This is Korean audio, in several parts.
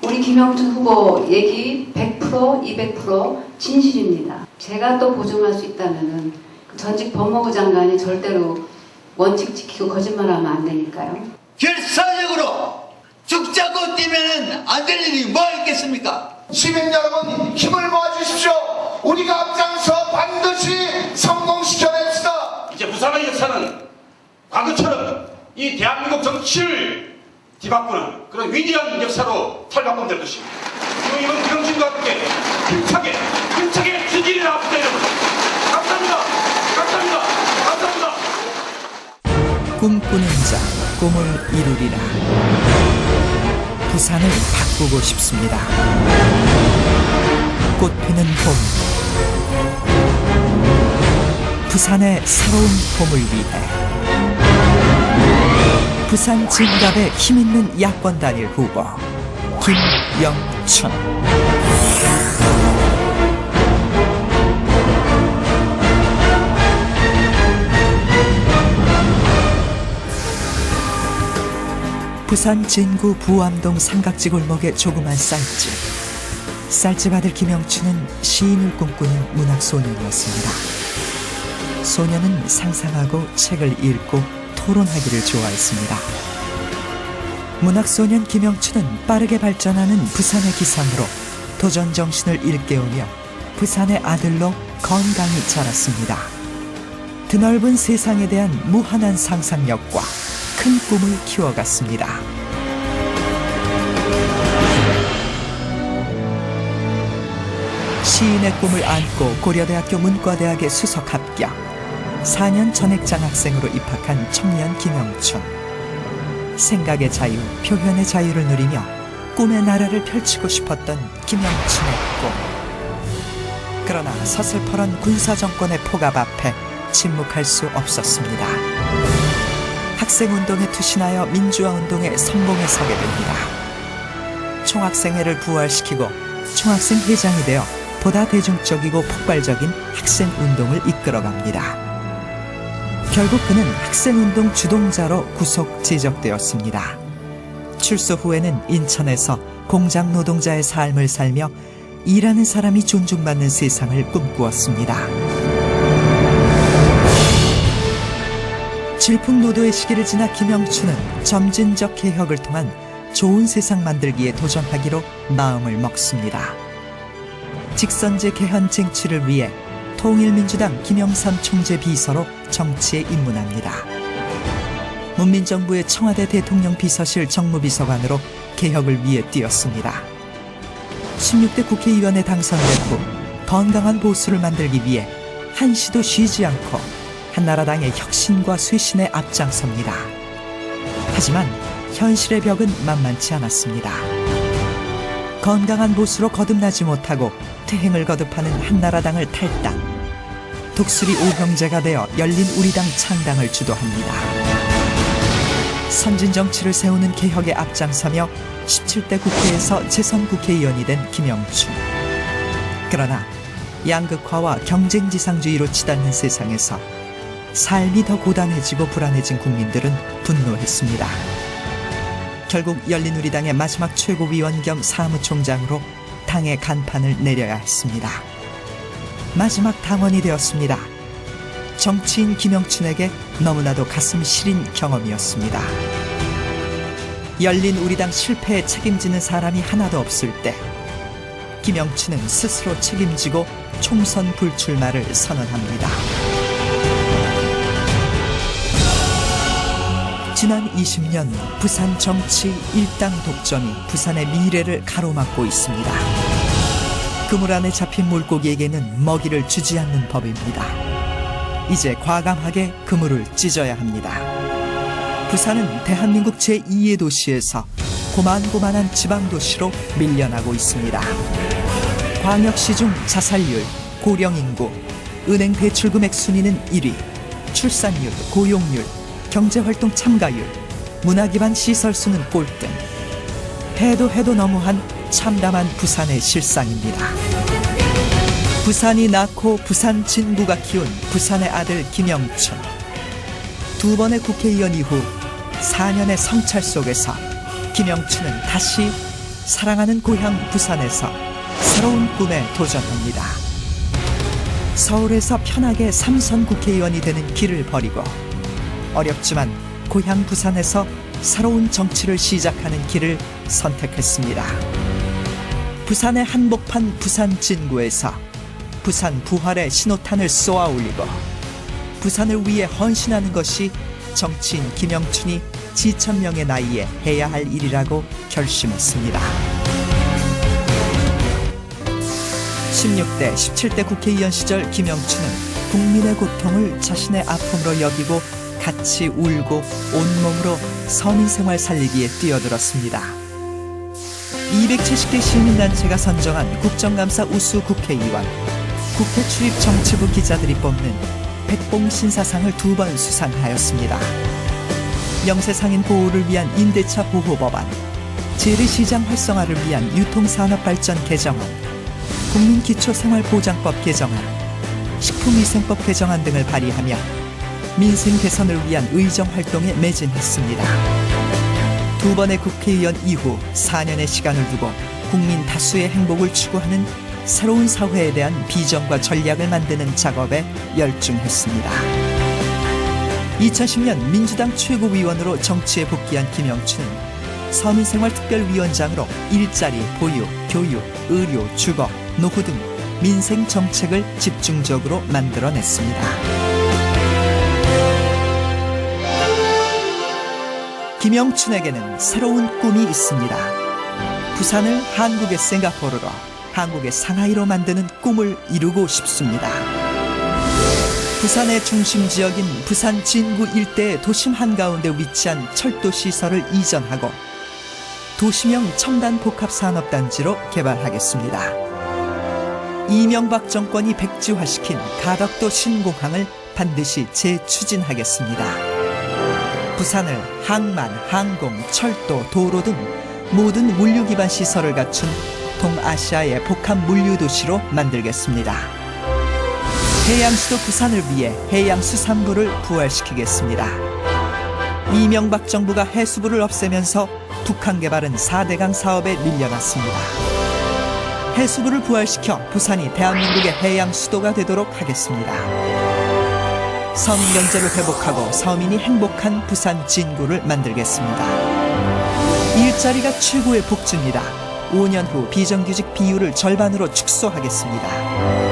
우리 김영춘 후보 얘기 100%, 200% 진실입니다. 제가 또 보증할 수 있다면은 전직 법무부 장관이 절대로 원칙 지키고 거짓말하면 안 되니까요. 결사적으로 죽자고 뛰면은 안 될 일이 뭐 있겠습니까? 시민 여러분 힘을 모아주십시오. 우리가 앞장서 반드시 성공시켜냅시다. 이제 부산의 역사는 과거처럼 이 대한민국 정치를 뒤바꾸는 그런 위대한 역사로 탈바꿈 될 것입니다. 그리고 이번 김영춘과 함께 힘차게 지지를 나갑니다, 여러분. 감사합니다. 감사합니다. 감사합니다. 꿈꾸는 자 꿈을 이루리라. 부산을 바꾸고 싶습니다. 꽃피는 봄, 부산의 새로운 봄을 위해 부산 진갑의 힘있는 야권 단일 후보 김영춘. 부산 진구 부암동 삼각지 골목의 조그만 쌀집. 쌀집 아들 김영춘은 시인을 꿈꾸는 문학소년이었습니다. 소년은 상상하고 책을 읽고 토론하기를 좋아했습니다. 문학소년 김영춘은 빠르게 발전하는 부산의 기상으로 도전 정신을 일깨우며 부산의 아들로 건강히 자랐습니다. 드넓은 세상에 대한 무한한 상상력과 큰 꿈을 키워갔습니다. 시인의 꿈을 안고 고려대학교 문과대학에 수석 합격, 4년 전액장학생으로 입학한 청년 김영춘. 생각의 자유, 표현의 자유를 누리며 꿈의 나라를 펼치고 싶었던 김영춘의 꿈. 그러나 서슬퍼런 군사정권의 폭압 앞에 침묵할 수 없었습니다. 학생운동에 투신하여 민주화운동에 성공에 서게 됩니다. 총학생회를 부활시키고 총학생 회장이 되어 보다 대중적이고 폭발적인 학생운동을 이끌어갑니다. 결국 그는 학생운동 주동자로 구속 지적되었습니다. 출소 후에는 인천에서 공장 노동자의 삶을 살며 일하는 사람이 존중받는 세상을 꿈꾸었습니다. 질풍노도의 시기를 지나 김영춘은 점진적 개혁을 통한 좋은 세상 만들기에 도전하기로 마음을 먹습니다. 직선제 개헌 쟁취를 위해 통일민주당 김영삼 총재 비서로 정치에 입문합니다. 문민정부의 청와대 대통령 비서실 정무비서관으로 개혁을 위해 뛰었습니다. 16대 국회의원에 당선된 후 건강한 보수를 만들기 위해 한시도 쉬지 않고 한나라당의 혁신과 쇄신에 앞장섭니다. 하지만 현실의 벽은 만만치 않았습니다. 건강한 보수로 거듭나지 못하고 퇴행을 거듭하는 한나라당을 탈당, 독수리 오형제가 되어 열린 우리당 창당을 주도합니다. 선진 정치를 세우는 개혁에 앞장서며 17대 국회에서 재선 국회의원이 된 김영춘. 그러나 양극화와 경쟁지상주의로 치닫는 세상에서 삶이 더 고단해지고 불안해진 국민들은 분노했습니다. 결국 열린우리당의 마지막 최고위원 겸 사무총장으로 당의 간판을 내려야 했습니다. 마지막 당원이 되었습니다. 정치인 김영춘에게 너무나도 가슴 시린 경험이었습니다. 열린우리당 실패에 책임지는 사람이 하나도 없을 때 김영춘은 스스로 책임지고 총선 불출마를 선언합니다. 지난 20년 부산 정치 일당 독점이 부산의 미래를 가로막고 있습니다. 그물 안에 잡힌 물고기에게는 먹이를 주지 않는 법입니다. 이제 과감하게 그물을 찢어야 합니다. 부산은 대한민국 제2의 도시에서 고만고만한 지방도시로 밀려나고 있습니다. 광역시 중 자살률, 고령인구, 은행 대출금액 순위는 1위, 출산율, 고용률, 경제활동 참가율, 문화기반 시설수는 꼴등. 해도 너무한 참담한 부산의 실상입니다. 부산이 낳고 부산 진구가 키운 부산의 아들 김영춘. 2번의 국회의원 이후 4년의 성찰 속에서 김영춘은 다시 사랑하는 고향 부산에서 새로운 꿈에 도전합니다. 서울에서 편하게 삼선 국회의원이 되는 길을 버리고 어렵지만 고향 부산에서 새로운 정치를 시작하는 길을 선택했습니다. 부산의 한복판 부산 진구에서 부산 부활의 신호탄을 쏘아 올리고 부산을 위해 헌신하는 것이 정치인 김영춘이 지천명의 나이에 해야 할 일이라고 결심했습니다. 16대, 17대 국회의원 시절 김영춘은 국민의 고통을 자신의 아픔으로 여기고 같이 울고 온몸으로 서민생활 살리기에 뛰어들었습니다. 270개 시민단체가 선정한 국정감사 우수 국회의원, 국회 출입 정치부 기자들이 뽑는 백봉신사상을 2번 수상하였습니다. 명세상인 보호를 위한 임대차 보호법안, 재래시장 활성화를 위한 유통산업발전 개정안, 국민기초생활보장법 개정안, 식품위생법 개정안 등을 발의하며 민생 개선을 위한 의정활동에 매진했습니다. 2번의 국회의원 이후 4년의 시간을 두고 국민 다수의 행복을 추구하는 새로운 사회에 대한 비전과 전략을 만드는 작업에 열중했습니다. 2010년 민주당 최고위원으로 정치에 복귀한 김영춘은 서민생활특별위원장으로 일자리, 보육, 교육, 의료, 주거, 노후 등 민생 정책을 집중적으로 만들어냈습니다. 김영춘에게는 새로운 꿈이 있습니다. 부산을 한국의 싱가포르로, 한국의 상하이로 만드는 꿈을 이루고 싶습니다. 부산의 중심 지역인 부산 진구 일대의 도심 한가운데 위치한 철도 시설을 이전하고 도시명 첨단 복합산업단지로 개발하겠습니다. 이명박 정권이 백지화시킨 가덕도 신공항을 반드시 재추진하겠습니다. 부산을 항만, 항공, 철도, 도로 등 모든 물류 기반 시설을 갖춘 동아시아의 복합 물류 도시로 만들겠습니다. 해양수도 부산을 위해 해양수산부를 부활시키겠습니다. 이명박 정부가 해수부를 없애면서 북한 개발은 4대강 사업에 밀려났습니다. 해수부를 부활시켜 부산이 대한민국의 해양 수도가 되도록 하겠습니다. 서민 경제를 회복하고 서민이 행복한 부산 진구를 만들겠습니다. 일자리가 최고의 복지입니다. 5년 후 비정규직 비율을 절반으로 축소하겠습니다.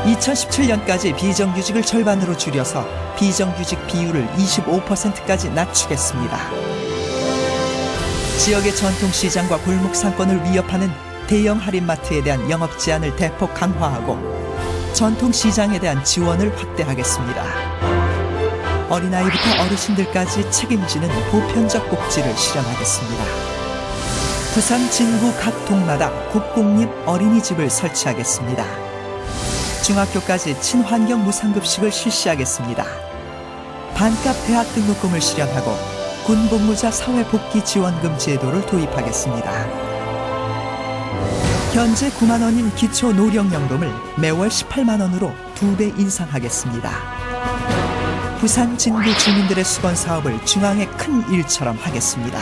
2017년까지 비정규직을 절반으로 줄여서 비정규직 비율을 25%까지 낮추겠습니다. 지역의 전통시장과 골목상권을 위협하는 대형 할인마트에 대한 영업 제한을 대폭 강화하고 전통시장에 대한 지원을 확대하겠습니다. 어린아이부터 어르신들까지 책임지는 보편적 복지를 실현하겠습니다. 부산 진구 각 동마다 국공립 어린이집을 설치하겠습니다. 중학교까지 친환경 무상급식을 실시하겠습니다. 반값 대학 등록금을 실현하고 군복무자 사회복지지원금 제도를 도입하겠습니다. 현재 9만 원인 기초 노령연금을 매월 18만 원으로 2배 인상하겠습니다. 부산 진구 주민들의 수건 사업을 중앙의 큰 일처럼 하겠습니다.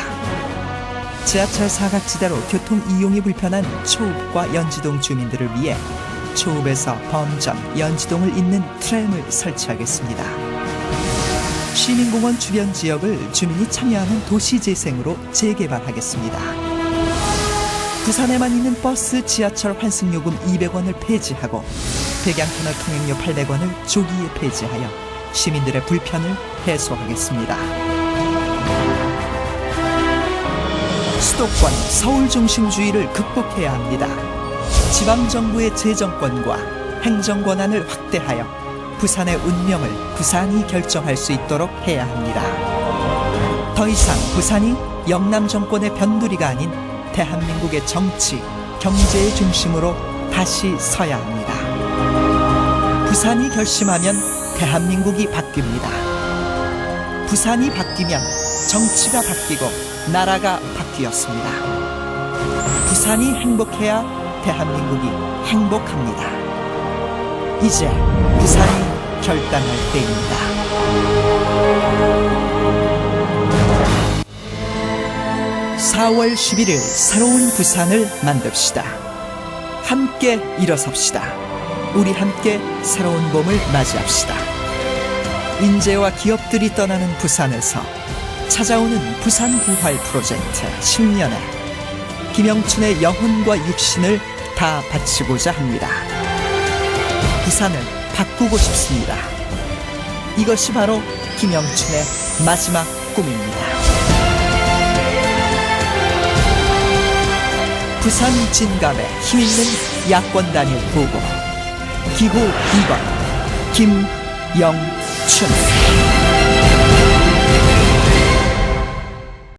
지하철 사각지대로 교통 이용이 불편한 초읍과 연지동 주민들을 위해 초읍에서 범점, 연지동을 잇는 트램을 설치하겠습니다. 시민공원 주변 지역을 주민이 참여하는 도시재생으로 재개발하겠습니다. 부산에만 있는 버스, 지하철 환승요금 200원을 폐지하고 백양터널 통행료 800원을 조기에 폐지하여 시민들의 불편을 해소하겠습니다. 수도권, 서울 중심주의를 극복해야 합니다. 지방정부의 재정권과 행정권한을 확대하여 부산의 운명을 부산이 결정할 수 있도록 해야 합니다. 더 이상 부산이 영남 정권의 변두리가 아닌 대한민국의 정치, 경제의 중심으로 다시 서야 합니다. 부산이 결심하면 대한민국이 바뀝니다. 부산이 바뀌면 정치가 바뀌고 나라가 바뀌었습니다. 부산이 행복해야 대한민국이 행복합니다. 이제 부산이 결단할 때입니다. 4월 11일 새로운 부산을 만듭시다. 함께 일어섭시다. 우리 함께 새로운 봄을 맞이합시다. 인재와 기업들이 떠나는 부산에서 찾아오는 부산 부활 프로젝트 10년에 김영춘의 영혼과 육신을 다 바치고자 합니다. 부산을 바꾸고 싶습니다. 이것이 바로 김영춘의 마지막 꿈입니다. 부산 진갑의 힘있는 야권단일 후보 기호 2번 김영춘.